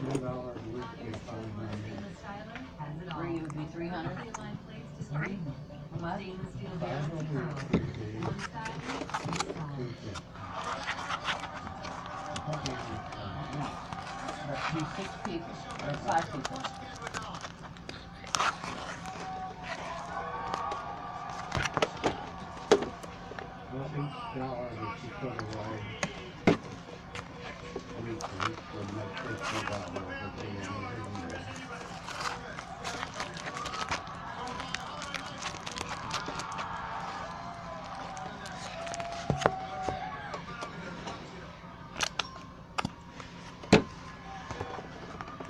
$1 a week would be 500. Three would be 300. Three. How much? 5 a week would be 250. But be 6 people, or 5 people. Well, each dollar that you put away weekly would make $50 a day.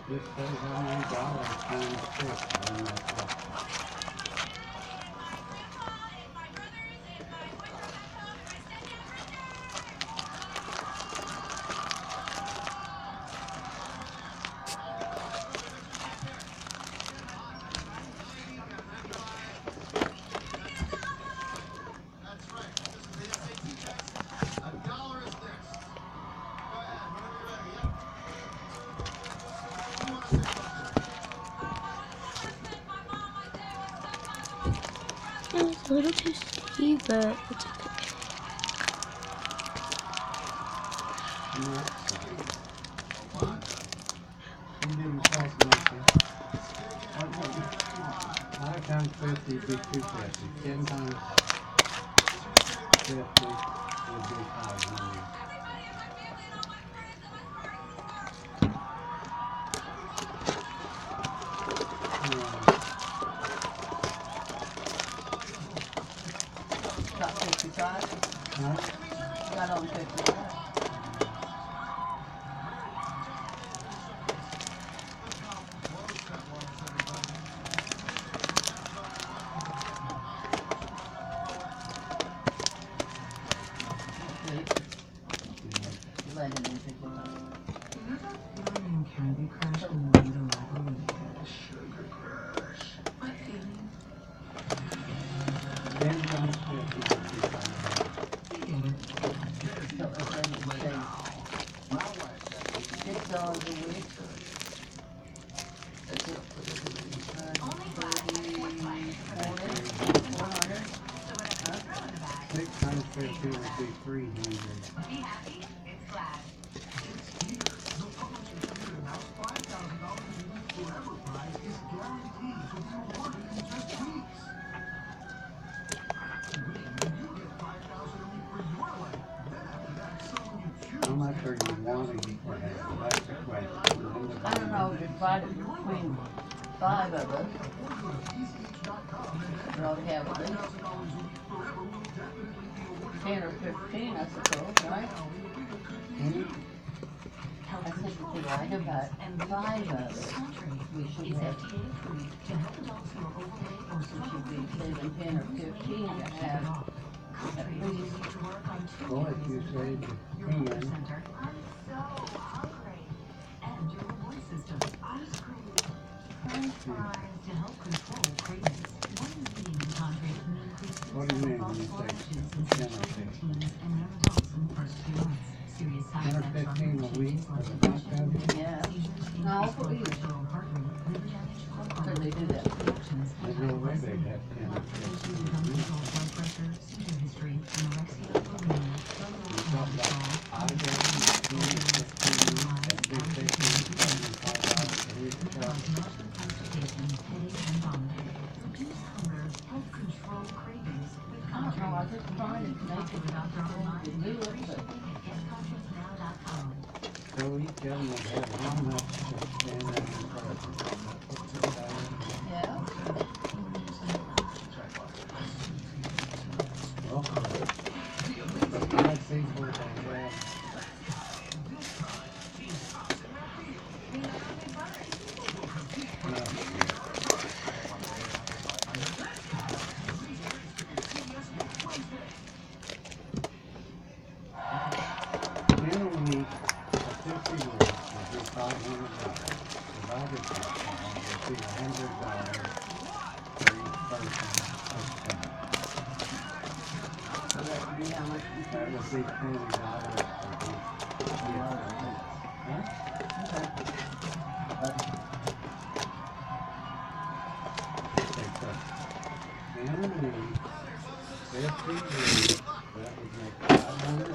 Just say how many dollars times 6 and that's it. It's a little too sticky, but it's okay. And that's it. You didn't cost nothing. 5 times 50 would be 250. 10 times 50 would be 500. Got 55. Huh? Got on 55. Landed in 55. Candy Crush and Later Sugar Crush. My feeling. 10 times 50 would be 500. So if they would say $6 a week. That's it. 400. 6 times 50 would be 300. How much are you wanting for that? That's the question. I don't know, divide it between 5 of us. We ought to have at least 10 or 15, I suppose, right? I think if we like about 5 of us, we should have, we should be saving 10 or 15 to have at least. Well, if you say 10, what do you mean when you say 10 or 15? 10 or 15 a week for the back of it? Yeah. No, for each. Could they do that? There's no way they'd have 10 or 15 a week. You talk about 5 days, 10, 15, that'd be 15, $75 a week. I don't know, I just tried it, make it, to do it, but So each of them would have how much to stand up in person? yeah. Well, for 5 people, they have in a week, a 50 week would be $500. Divided by 5 would be $100 for each person of 10. So that would be how much you That would be $20 for each. Huh? Huh? Okay. Okay, so, the enemy, 50 years, that would make $500.